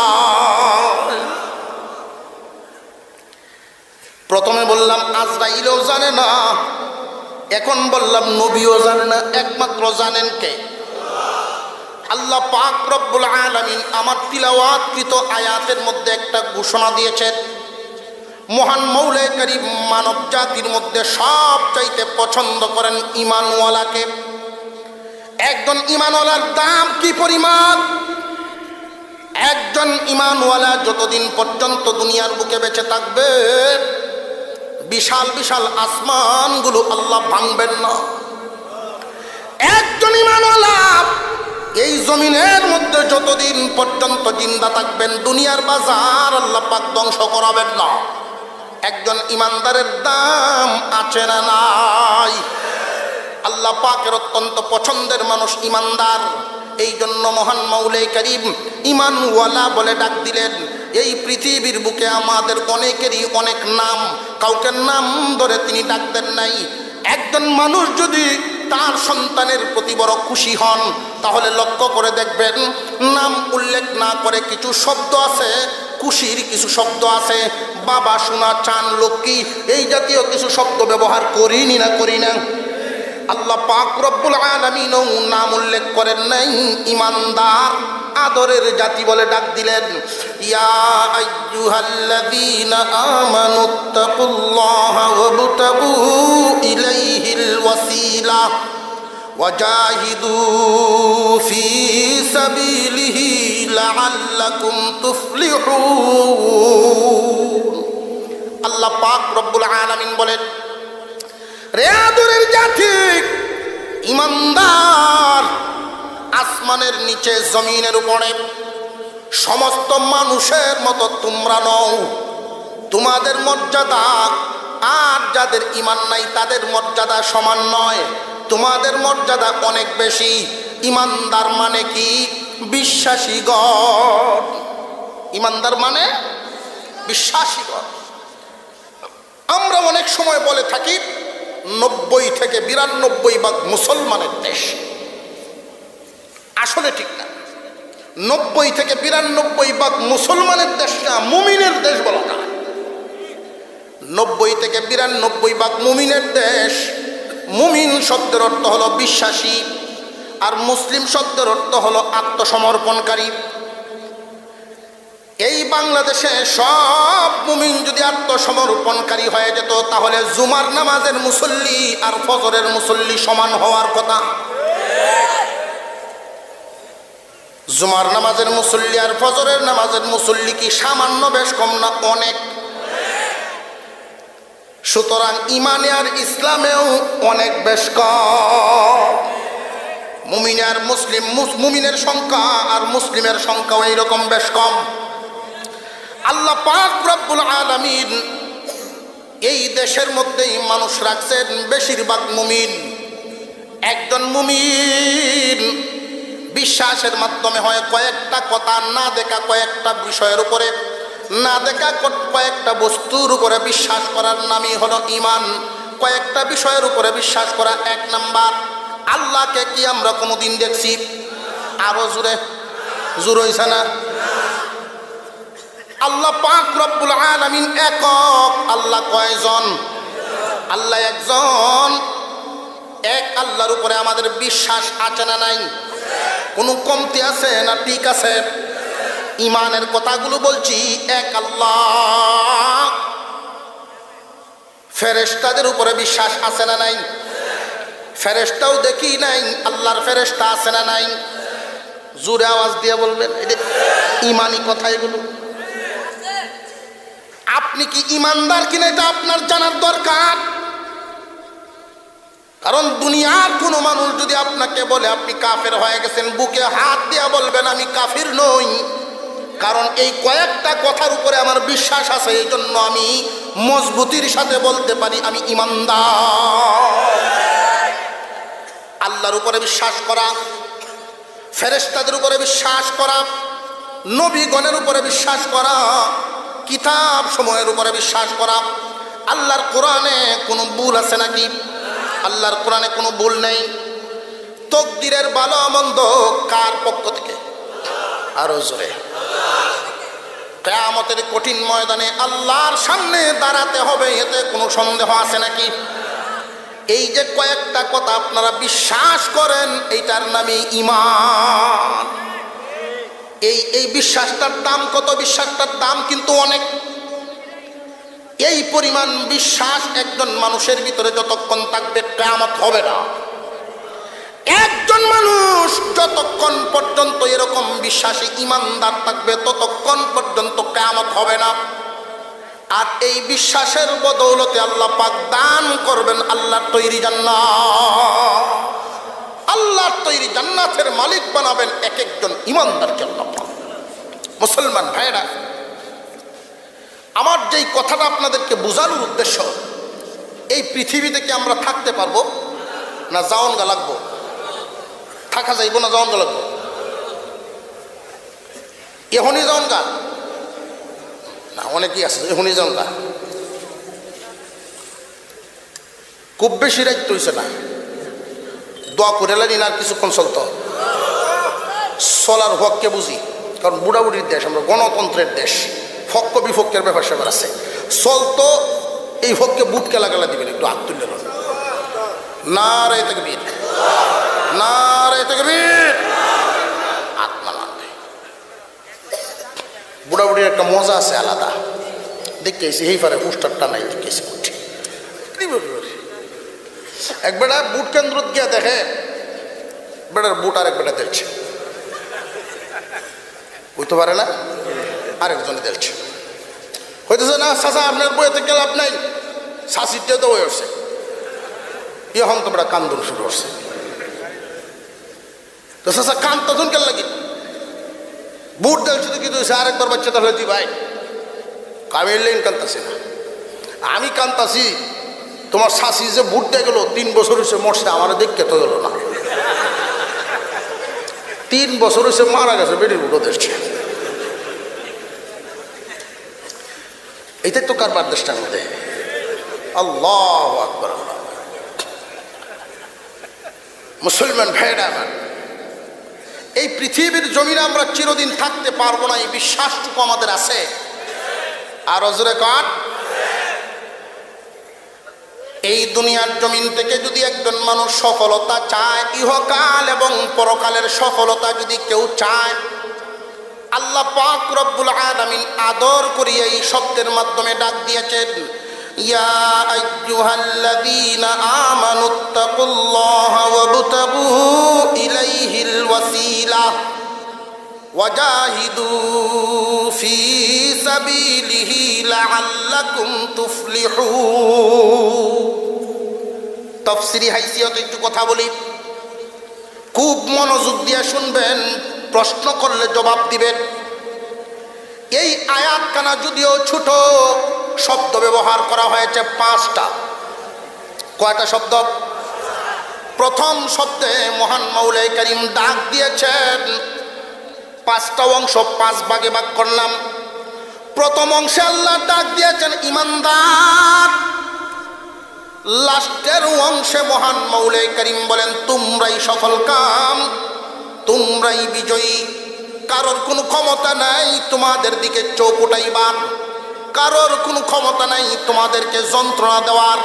Speaker 1: প্রথমে বললাম আজরাইলও জানে না, এখন বললাম নবীও জানে না। একমাত্র জানেন কে? আল্লাহ পাক রব্বুল আলামিন আমার তিলাওয়াতকৃত আয়াতের মধ্যে একটা ঘোষণা দিয়েছেন। মহান মৌলাই করিম মানব জাতির মধ্যে সবচাইতে পছন্দ করেন ঈমানওয়ালাকে। একজন ঈমানওয়ালার দাম কি পরিমাণ! একজন ঈমানওয়ালা যতদিন পর্যন্ত দুনিয়ার বুকে বেঁচে থাকবে বিশাল বিশাল আসমানগুলো আল্লাহ ভাঙবেন না। একজন ঈমানওয়ালা এই জমিনের মধ্যে যতদিন পর্যন্ত জিন্দা থাকবেন দুনিয়ার বাজার আল্লাহ পাক ধ্বংস করাবেন না। একজন ইমানদারের দাম আছে না নাই? আল্লাহ পাকের অত্যন্ত পছন্দের মানুষ ইমানদার। এই জন্য মহান মাওলাই কারীম ঈমানওয়ালা বলে ডাক দিলেন। এই পৃথিবীর বুকে আমাদের অনেকেরই অনেক নাম, কাউকে নাম ধরে তিনি ডাক দেন নাই। একজন মানুষ যদি তার সন্তানের প্রতি বড় খুশি হন, তাহলে লক্ষ্য করে দেখবেন নাম উল্লেখ না করে কিছু শব্দ আছে, খুশির কিছু শব্দ আছে। বাবা, সোনা, চান, লক্ষ্মী, এই জাতীয় কিছু শব্দ ব্যবহার করিনি না করি না? আল্লাহ পাক রব্বুল আলামিন নাম উল্লেখ করেন নাই। ঈমানদার আদরের জাতি বলে ডাক দিলেন। ইয়া আইয়ুহাল্লাযীনা আমানুত্তাকুল্লাহা ওয়াবতাগু ইলাইহিল ওয়াসিলা ওয়াজাহিদু ফি সাবিলিহি লাআল্লাকুম তুফলিহুন। আল্লাহ পাক রব্বুল আলামিন বলেন, রে আদরের জাতি, ঈমানদার, আসমানের নিচে জমিনের উপরে সমস্ত মানুষের মতো তোমরা নও। তোমাদের মর্যাদা আর যাদের ঈমান নাই তাদের মর্যাদা সমান নয়, তোমাদের মর্যাদা অনেক বেশি। ঈমানদার মানে কি? বিশ্বাসীগণ। ঈমানদার মানে বিশ্বাসীগণ। আমরা অনেক সময় বলে থাকি 90 থেকে 92% মুসলমানের দেশ। আসলে ঠিক না। 90 থেকে 92% মুসলমানের দেশ না, মুমিনের দেশ বলা যায়। 90 থেকে 92% মুমিনের দেশ। মুমিন শব্দের অর্থ হলো বিশ্বাসী, আর মুসলিম শব্দের অর্থ হলো আত্মসমর্পণকারী। এই বাংলাদেশে সব মুমিন যদি আত্মসমর্পণকারী হয়ে যেত, তাহলে জুমার নামাজের মুসল্লি আর ফজরের মুসল্লি সমান হওয়ার কথা। জুমার নামাজের মুসল্লি আর ফজরের নামাজের মুসল্লি কি সামান্য বেশ কম না? অনেক। সুতরাং ইমানে আর ইসলামেও অনেক বেশ কম। মুমিন আর মুসলিম, মুমিনের সংখ্যা আর মুসলিমের সংখ্যাও এইরকম বেশ কম। আল্লাহ পাক রব্বুল আলামিন এই দেশের মধ্যেই মানুষ রাখছেন বেশিরভাগ মুমিন। একজন মুমিন বিশ্বাসের মাধ্যমে হয় কয়েকটা কথা, না দেখা কয়েকটা বিষয়ের উপরে, না দেখা কয়েকটা বস্তুর উপরে বিশ্বাস করার নামই হলো ঈমান। কয়েকটা বিষয়ের উপরে বিশ্বাস করা। 1 নাম্বার, আল্লাহকে কি আমরা কোনোদিন দেখছি? আরো জোরে, জোর হইছে না? আল্লাহ পাক রব্বুল আলামিন একক। আল্লাহ কয়জন? আল্লাহ একজন। এক আল্লাহর উপরে আমাদের বিশ্বাস আছে না নাই? কোনো কমতি আছে না ঠিক আছে? ঈমানের কথাগুলো বলছি। এক আল্লাহ। ফেরেশতাদের উপরে বিশ্বাস আছে না নাই? ফেরেশতাও দেখি নাই, আল্লাহর ফেরেশতা আছে না নাই? জোরে আওয়াজ দিয়ে বলবেন। এটা ঈমানি কথা এগুলো। আপনি কি ঈমানদার কিনা এটা আপনার জানার দরকার। কারণ দুনিয়ার কোনো মানুষ যদি আপনাকে বলে আপনি কাফের হয়ে গেছেন, বুকে হাত দিয়ে বলবেন আমি কাফির নই, কারণ এই কয়েকটা কথার উপরে আমার বিশ্বাস আছে। এই জন্য আমি মজবুতির সাথে বলতে পারি আমি ঈমানদার। আল্লাহর উপরে বিশ্বাস করা, ফেরেশতাদের উপরে বিশ্বাস করা, নবীগণের উপরে বিশ্বাস করা, কিতাব সমূহের উপরে বিশ্বাস করা। আল্লাহর কোরআনে কোনো ভুল আছে নাকি? আল্লাহর কোরআনে কোনো ভুল নেই। তকদিরের ভালো মন্দ কার পক্ষ থেকে? আরো জোরে। কিয়ামতের কঠিন ময়দানে আল্লাহর সামনে দাঁড়াতে হবে, এতে কোনো সন্দেহ আছে নাকি? এই যে কয়েকটা কথা আপনারা বিশ্বাস করেন, এইটার নামই ঈমান। এই বিশ্বাসটার দাম কত? বিশ্বাসটার দাম কিন্তু অনেক। এই পরিমাণ বিশ্বাস একজন মানুষের ভিতরে যতক্ষণ থাকবে কিয়ামত হবে না। একজন মানুষ যতক্ষণ পর্যন্ত এরকম বিশ্বাসী ঈমানদার থাকবে ততক্ষণ পর্যন্ত কিয়ামত হবে না। আর এই বিশ্বাসের বদৌলতে আল্লাহ পাক দান করবেন আল্লাহর তৈরি জান্নাত। আল্লাহর তৈরি জান্নাতের মালিক বানাবেন এক একজন ঈমানদারকে আল্লাহ পাক। মুসলমান ভাইরা, আমার যেই কথাটা আপনাদেরকে বোঝানোর উদ্দেশ্য, এই পৃথিবীতে কি আমরা থাকতে পারবো না জাওন গা লাগবো? থাকা যাইব না জাওন গা লাগবো? এখনই যাওন গা না, অনেকেই আছে এখনই যাওন গা। খুব বেশি রাইত হইছে না, দোয়া করে লাইন আর কিছুক্ষণ চলত চলার হককে বুঝি, কারণ বুড়াবুড়ির দেশ, আমরা গণতন্ত্রের দেশ, ফক্ক বিফক্কের ব্যাপার স্যাপার আছে। চলতো এই হককে বুটকে লাগালা দিবেন, একটু হাত তুললেন নারায়ে তাকবীর, নারায়ে তাকবীর, আত্মা লাগবে। বুড়াবুড়ির একটা মজা আছে আলাদা, দেখেছি এই পারে পোস্টারটা নাই, দেখেছি এক বেটা বুট কেন্দ্র গিয়া দেখে বেটার বুট আরেক বেটা দেখছে, বুঝতে পারে না, আরেকজনে দেখছে, হইতেছে না চাচা আপনার বইতে গেলে আপনার শাশিরটাও তো হয়ে উঠছে, এখন তোমরা কান্দন শুরু করছে। তো চাচা কান তখন কেন লাগে বুট দেখছি তো কিন্তু আরেকবার বাচ্চা তাহলে দি ভাই আমি এলেন কান্তাছি না, আমি কান্তাছি তোমার শাশি যে বুট দিয়ে গেল 3 বছর হয়েছে মরছে, আমার দেখতে তো গেল না, 3 বছর হয়েছে মারা গেছে, বেটির বুটও দেখছে। এইটাই তো কারবার দেশটার মধ্যে। আল্লাহু আকবার। মুসলমান ভাইরা আমার, এই পৃথিবীর জমিনে আমরা চিরদিন থাকতে পারবো না, এই বিশ্বাসটুকু আমাদের আছে। আর অজরে কাট, এই দুনিয়ার জমিন থেকে যদি একজন মানুষ সফলতা চায়, ইহকাল এবং পরকালের সফলতা যদি কেউ চায়, আল্লাহ পাক রব্বুল আলামিন আদর করিয়া এই শব্দের মাধ্যমে ডাক দিয়েছেন, ইয়া আইয়ুহাল্লাযীনা আমানুত্তাকুল্লাহা ওয়াবতাগু ইলাইহিল ওয়াসিলা ওয়াজাহিদু ফি সাবিলিহি লাআল্লাকুম তুফলিহুন। তাফসীরি হাইসিয়তে একটু কথা বলি, খুব মনোযোগ দিয়ে শুনবেন, প্রশ্ন করলে জবাব দিবেন। এই আয়াতখানা যদিও ছোট, শব্দ ব্যবহার করা হয়েছে 5টা। কয়টা শব্দ? প্রথম শব্দে মহান মাওলাই কারীম ডাক দিয়েছেন, 5টা অংশ 5 ভাগে ভাগ করলাম। প্রথম অংশে আল্লাহ ডাক দিয়েছেন ইমানদার, লাস্টের অংশে মহান মাওলাই কারীম বলেন তোমরাই সফল কাম, তোমরাই বিজয়ী। কারোর কোনো ক্ষমতা নাই তোমাদের দিকে চোখ উঠাইবার, কারোর কোনো ক্ষমতা নাই তোমাদেরকে যন্ত্রণা দেওয়ার।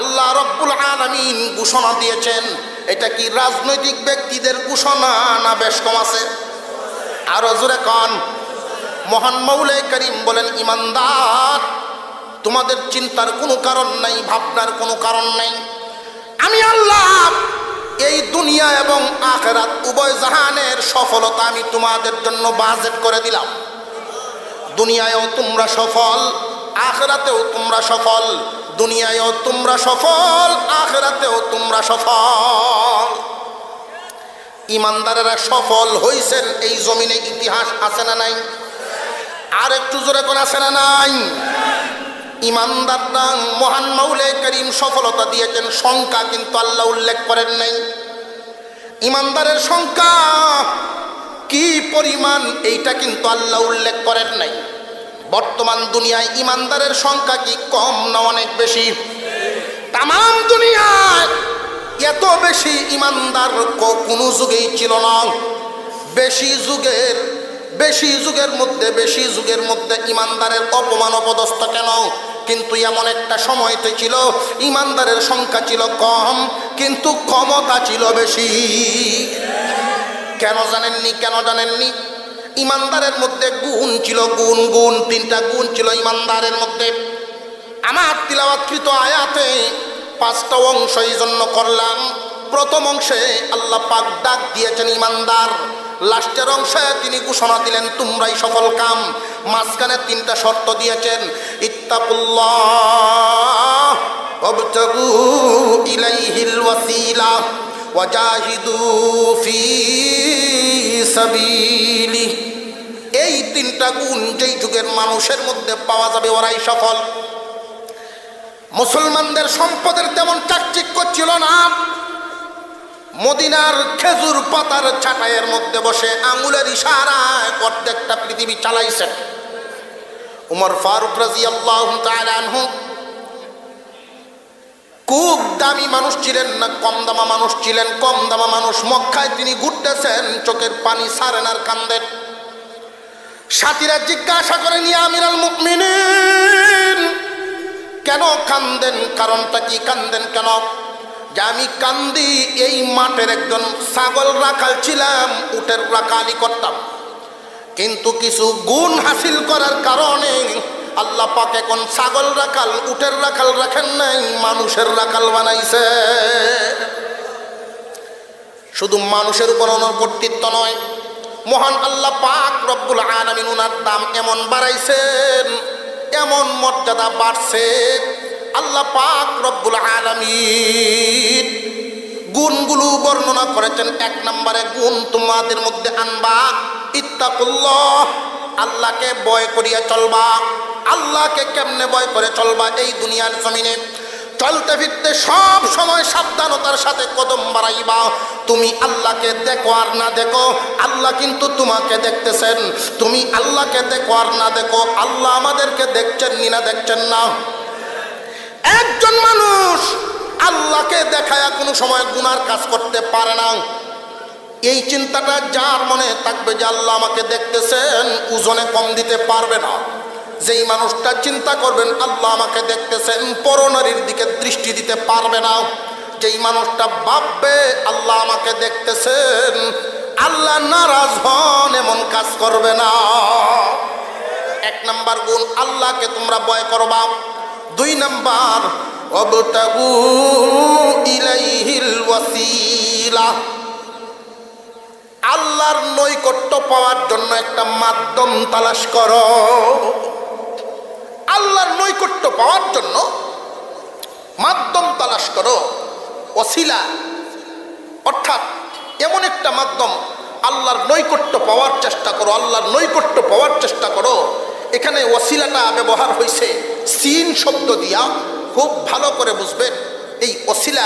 Speaker 1: আল্লাহ রব্বুল আলামিন ঘোষণা দিয়েছেন। এটা কি রাজনৈতিক ব্যক্তিদের ঘোষণা না বেশ কম আছে? আরো জোরে কন। মহান মাওলাই কারীম বলেন ইমানদার, তোমাদের চিন্তার কোনো কারণ নাই, ভাবনার কোনো কারণ নাই। আমি আল্লাহ এই দুনিয়া এবং আখিরাত উভয় জাহানের সফলতা আমি তোমাদের জন্য বাজেট করে দিলাম। দুনিয়ায়ও তোমরা সফল, আখিরাতেও তোমরা সফল। দুনিয়ায়ও তোমরা সফল, আখিরাতেও তোমরা সফল। ইমানদারেরা সফল হইছেন এই জমিনে, ইতিহাস আছে না নাই? আর একটু জোরে কোন আছে না নাই? ইমানদাররা মহান মাওলাই কারীম সফলতা দিয়েছেন, সংখ্যা কিন্তু আল্লাহ উল্লেখ করেন নাই। ইমানদারের সংখ্যা কি পরিমাণ এইটা কিন্তু আল্লাহ উল্লেখ করেন নাই। বর্তমান দুনিয়ায় ইমানদারের সংখ্যা কি কম না অনেক বেশি? তাম দুনিয়ায় এত বেশি ইমানদার কোনো যুগেই ছিল না। বেশি যুগের মধ্যে ইমানদারের অপমান অপদস্থ কেন? কিন্তু এমন একটা সময়তে ছিল ইমানদারের সংখ্যা ছিল কম, কিন্তু ক্ষমতা ছিল বেশি। কেন জানেননি? ইমানদারের মধ্যে গুণ ছিল, গুণ 3টা গুণ ছিল ইমানদারের মধ্যে। আমার তিলাওয়াতকৃত আয়াতে 5টা অংশ এই জন্য করলাম। প্রথম অংশে আল্লাহ পাক ডাক দিয়েছেন ইমানদার, লাস্টের অংশে তিনি ঘোষণা দিলেন তোমরাই সফল কাম। মাঝখানে 3টা শর্ত দিয়েছেন, ইত্তাকুল্লাহ ওয়াবতাগু ইলাইহিল ওয়াসিলা ওয়াজাহিদু ফি সাবিলি। এই 3টা গুণ যেই যুগের মানুষের মধ্যে পাওয়া যাবে ওরাই সফল। মুসলমানদের সম্পদের তেমন চাকচিক্য ছিল না, মদিনার খেজুর পাতার ছাটাইয়ের মধ্যে বসে আঙুলের ইশারায় অর্ধেকটা পৃথিবী চালাইছেন। উমর ফারুক রাদিয়াল্লাহু তাআলা আনহু খুব দামি মানুষ ছিলেন না, কম দামা মানুষ ছিলেন। কম দামা মানুষ, মক্কায় তিনি ঘুরতেছেন, চোখের পানি ছাড়েন আর কান্দেন। সাথীরা জিজ্ঞাসা করেন, ইয়া আমিরাল মুমিনিন, কেন কান্দেন? কারণটা কি? কান্দেন কেন? যে আমি কান্দি, এই মাঠের একজন ছাগল রাখাল ছিলাম, উটের রাখালি করতাম, কিন্তু কিছু গুণ হাসিল করার কারণে আল্লাহ পাক এখন ছাগল রাখাল, উটের রাখাল রাখেন নাই, মানুষের রাখাল বানাইছে। শুধু মানুষের উপর ওনার কর্তৃত্ব নয়, মহান আল্লাহ পাক রব্বুল আলামিন ওনার দাম এমন বাড়াইছেন, এমন মর্যাদা বাড়ছে। আল্লাহ পাক রব্বুল আলামিন গুণগুলো বর্ণনা করেছেন। এক নম্বরে গুণ তোমাদের মধ্যে আনবা ইত্তাকুল্লাহ, আল্লাহকে ভয় করিয়া চলবা। আল্লাহকে কেমনে ভয় করে চলবা? এই দুনিয়ার জমিনে চলতে ফিরতে সব সময় সাবধানতার সাথে কদম বাড়াইবা। তুমি আল্লাহকে দেখো আর না দেখো, আল্লাহ কিন্তু তোমাকে দেখতেছেন। তুমি আল্লাহকে দেখো আর না দেখো, আল্লাহ আমাদেরকে দেখছেন না দেখছেন না। একজন মানুষ আল্লাহকে দেখায়া কোনো সময় গুনার কাজ করতে পারে না। এই চিন্তাটা যার মনে থাকবে যে আল্লাহ আমাকে দেখতেছেন, ওজনে কম দিতে পারবে না। যেই মানুষটা চিন্তা করবেন আল্লাহ আমাকে দেখতেছেন, পরনারীর দিকে দৃষ্টি দিতে পারবে না। যেই মানুষটা ভাববে আল্লাহ আমাকে দেখতেছেন, আল্লাহ নারাজ হন, এমন কাজ করবে না। এক নাম্বার গুণ, আল্লাহকে তোমরা ভয় করবা। দুই নাম্বার, ওয়াবতাগু ইলাইহিল ওয়াসিলা, আল্লাহর নৈকট্য পাওয়ার জন্য একটা মাধ্যম তালাশ করো। আল্লাহর নৈকট্য পাওয়ার জন্য মাধ্যম তালাশ করো। ওসিলা অর্থাৎ এমন একটা মাধ্যম, আল্লাহর নৈকট্য পাওয়ার চেষ্টা করো, আল্লাহর নৈকট্য পাওয়ার চেষ্টা করো। এখানে ওসিলাটা ব্যবহার হয়েছে সিন শব্দ দিয়া, খুব ভালো করে বুঝবেন। এই ওসিলা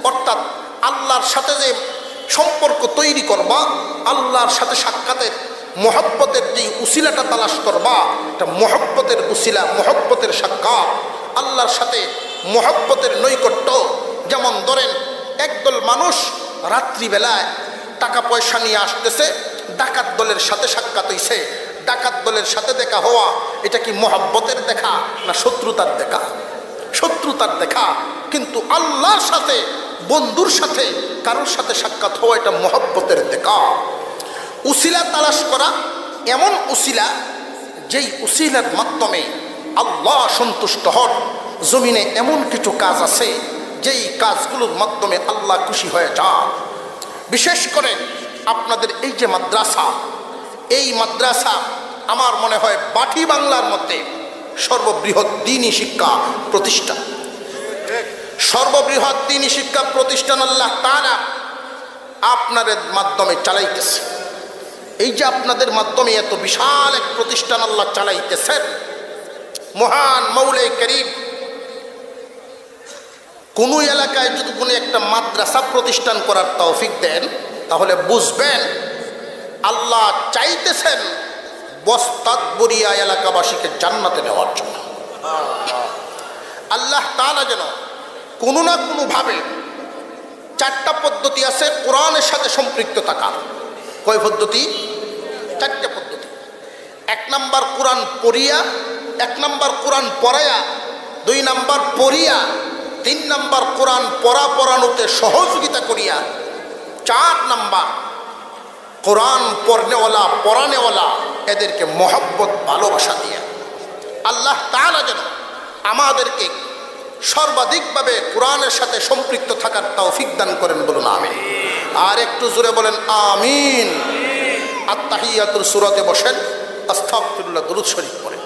Speaker 1: অর্থাৎ আল্লাহর সাথে যে সম্পর্ক তৈরি করবা, আল্লাহর সাথে সাক্ষাতের মহব্বতের যে উসিলাটা তালাশ করবা, এটা মহব্বতের উসিলা, মহব্বতের সাক্ষাৎ, আল্লাহর সাথে মহব্বতের নৈকট্য। যেমন ধরেন একদল মানুষ রাত্রিবেলায় টাকা পয়সা নিয়ে আসতেছে, ডাকাত দলের সাথে সাক্ষাৎ হইছে। ডাকাত দলের সাথে দেখা হওয়া, এটা কি মহব্বতের দেখা না শত্রুতার দেখা? শত্রুতার দেখা। কিন্তু আল্লাহর সাথে, বন্ধুর সাথে, কারোর সাথে সাক্ষাৎ হওয়া, এটা মহব্বতের দেখা। উসিলা তালাশ করা, এমন উসিলা যেই উসিলার মাধ্যমে আল্লাহ সন্তুষ্ট হন। জমিনে এমন কিছু কাজ আছে যেই কাজগুলোর মাধ্যমে আল্লাহ খুশি হয়ে যান। বিশেষ করে আপনাদের এই যে মাদ্রাসা, এই মাদ্রাসা আমার মনে হয় বাটি বাংলার মধ্যে সর্ববৃহৎ দ্বীনি শিক্ষা প্রতিষ্ঠান। সর্ববৃহৎ দ্বীনি শিক্ষা প্রতিষ্ঠান আল্লাহ তাআলা আপনাদের মাধ্যমে চালাইতেছে। এই যে আপনাদের মাধ্যমে এত বিশাল এক প্রতিষ্ঠান আল্লাহ চালাইতেছেন, মহান মৌলাই করিম কোন এলাকায় যদি কোনো একটা মাদ্রাসা প্রতিষ্ঠান করার তৌফিক দেন, তাহলে বুঝবেন আল্লাহ চাইতেছেন বস্তাতবরিয়া এলাকাবাসীকে জান্নাতে নেওয়ার জন্য। আল্লাহ তাআলা যেন কোনো না কোনোভাবে, চারটা পদ্ধতি আছে কোরআনের সাথে সম্পৃক্ত থাকার। কয় পদ্ধতি? চারটে পদ্ধতি। এক নাম্বার কোরআন পড়িয়া, এক নাম্বার কোরআন পড়ায়া, দুই নাম্বার পড়িয়া, তিন নাম্বার কোরআন পড়ানোতে সহযোগিতা করিয়া, চার নাম্বার কোরআন পড়নেওয়ালা, পড়ানেওয়ালা এদেরকে মহব্বত, ভালোবাসা দিয়া। আল্লাহ তাআলা যেন আমাদেরকে সর্বাধিকভাবে কোরআনের সাথে সম্পৃক্ত থাকার তৌফিক দান করেন, বলুন আমিন। আর একটু জোরে বলেন আমিন। আত্তাহিয়াতুর সূরাতে বসেন, আস্তাগফিরুল্লাহ, দুরূদ শরীফ পড়েন।